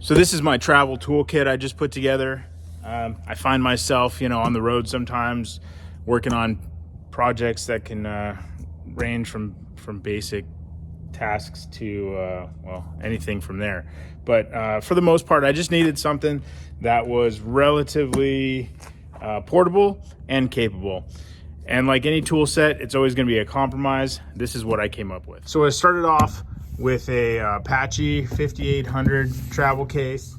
So this is my travel toolkit I just put together. I find myself, on the road sometimes working on projects that can range from basic tasks to, anything from there. But for the most part, I just needed something that was relatively portable and capable. And like any tool set, it's always going to be a compromise. This is what I came up with. So I started off with a Apache 5800 travel case.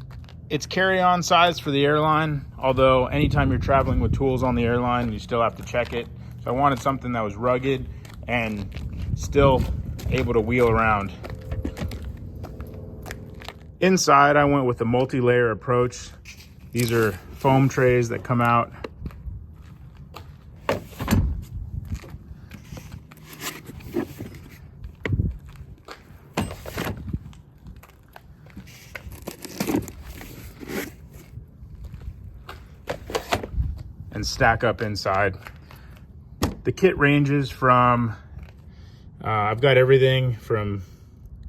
It's carry-on size for the airline, although anytime you're traveling with tools on the airline, you still have to check it. So I wanted something that was rugged and still able to wheel around. Inside, I went with a multi-layer approach. These are foam trays that come out. And stack up inside. The kit ranges from, I've got everything from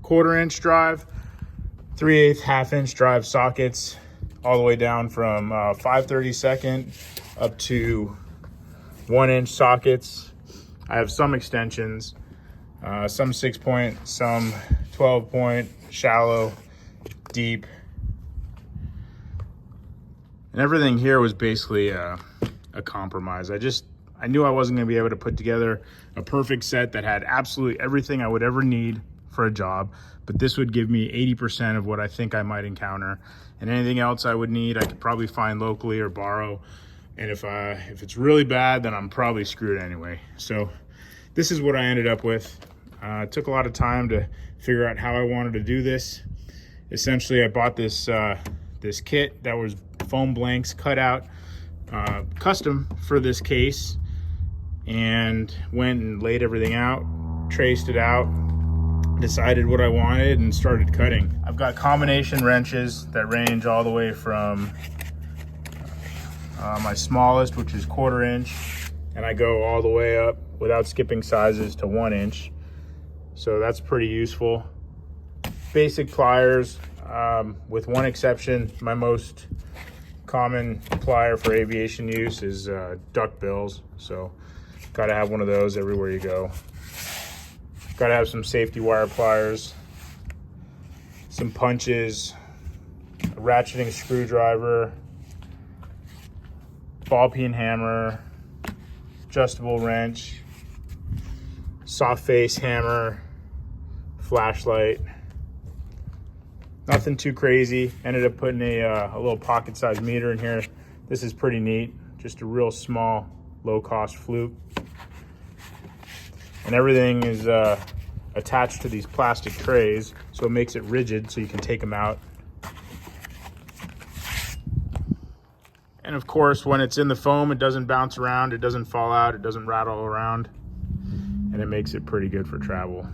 1/4 inch drive, 3/8 1/2 inch drive sockets, all the way down from 5/32 up to 1 inch sockets. I have some extensions, some 6-point, some 12-point, shallow, deep. And everything here was basically a compromise. I knew I wasn't going to be able to put together a perfect set that had absolutely everything I would ever need for a job, but this would give me 80% of what I think I might encounter, and anything else I would need I could probably find locally or borrow. And if it's really bad, then I'm probably screwed anyway. So this is what I ended up with. It took a lot of time to figure out how I wanted to do this. Essentially, I bought this this kit that was foam blanks cut out custom for this case, and went and laid everything out, traced it out, decided what I wanted, and started cutting. I've got combination wrenches that range all the way from my smallest, which is 1/4 inch, and I go all the way up without skipping sizes to 1 inch. So that's pretty useful. Basic pliers, with one exception. My most common plier for aviation use is duck bills, so gotta have one of those everywhere you go. Gotta have some safety wire pliers, some punches, a ratcheting screwdriver, ball peen hammer, adjustable wrench, soft face hammer, flashlight. Nothing too crazy. Ended up putting a little pocket-sized meter in here. This is pretty neat. Just a real small, low-cost fluke. And everything is attached to these plastic trays, so it makes it rigid so you can take them out. And of course, when it's in the foam, it doesn't bounce around, it doesn't fall out, it doesn't rattle around, and it makes it pretty good for travel.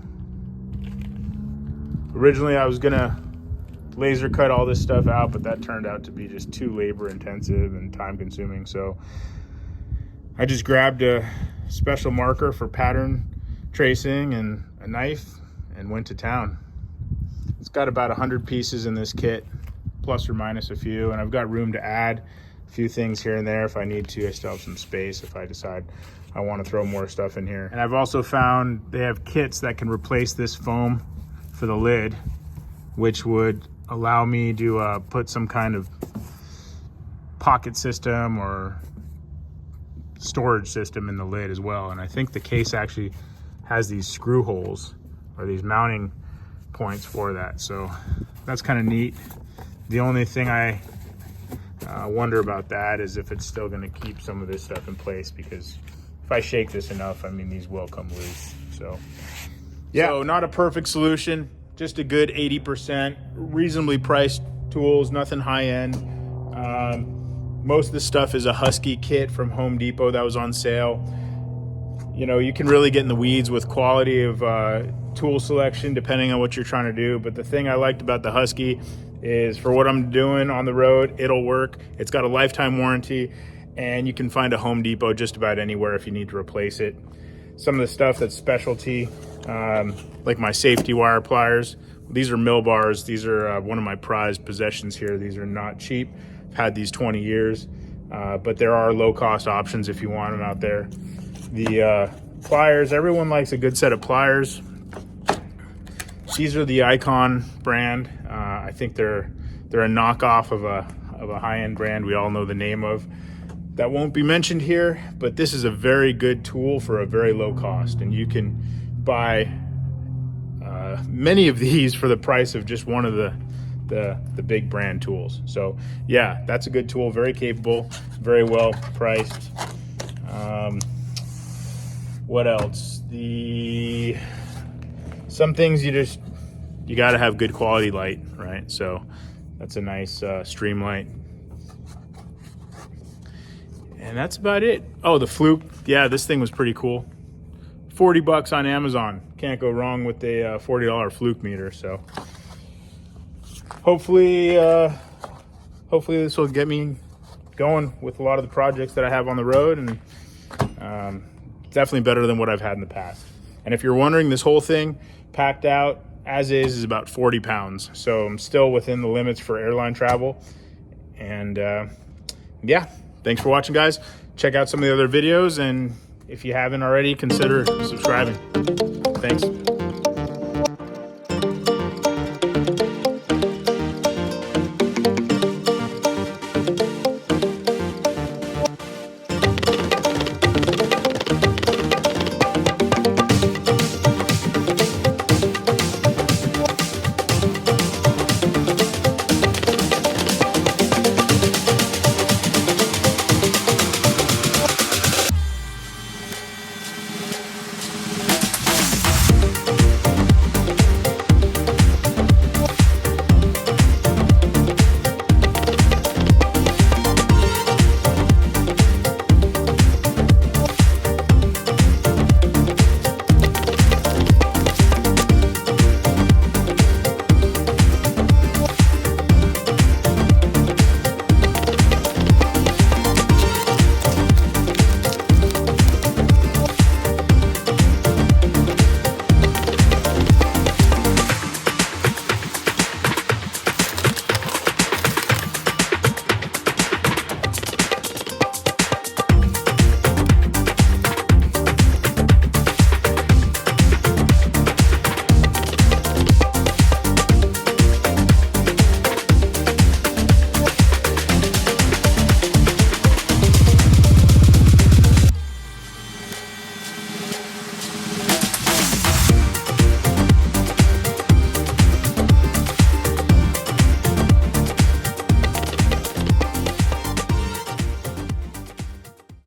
Originally, I was gonna laser cut all this stuff out, but that turned out to be just too labor intensive and time consuming. So I just grabbed a special marker for pattern tracing and a knife and went to town. It's got about 100 pieces in this kit, plus or minus a few, and I've got room to add a few things here and there if I need to. I still have some space if I decide I want to throw more stuff in here. And I've also found they have kits that can replace this foam for the lid, which would allow me to put some kind of pocket system or storage system in the lid as well. And I think the case actually has these screw holes or these mounting points for that. So that's kind of neat. The only thing I wonder about that is if it's still going to keep some of this stuff in place, because if I shake this enough, I mean, these will come loose. So yeah, so not a perfect solution, just a good 80%, reasonably priced tools, nothing high end. Most of the stuff is a Husky kit from Home Depot that was on sale. You can really get in the weeds with quality of tool selection depending on what you're trying to do. But the thing I liked about the Husky is, for what I'm doing on the road, it'll work. It's got a lifetime warranty, and you can find a Home Depot just about anywhere if you need to replace it. Some of the stuff that's specialty, like my safety wire pliers, These are mill bars. These are one of my prized possessions here. These are not cheap. I've had these 20 years, but there are low-cost options if you want them out there. The pliers, everyone likes a good set of pliers. These are the Icon brand. I think they're a knockoff of a high-end brand we all know the name of. That won't be mentioned here, but this is a very good tool for a very low cost, and you can buy many of these for the price of just one of the big brand tools. So yeah, that's a good tool, very capable, very well priced. What else? Some things you got to have good quality light, right? So that's a nice stream light. And that's about it. Oh, the Fluke. Yeah, this thing was pretty cool. 40 bucks on Amazon. Can't go wrong with a $40 Fluke meter. So hopefully this will get me going with a lot of the projects that I have on the road, and definitely better than what I've had in the past. And if you're wondering, this whole thing packed out as is about 40 pounds. So I'm still within the limits for airline travel. And yeah, thanks for watching, guys. Check out some of the other videos, and if you haven't already, consider subscribing. Thanks.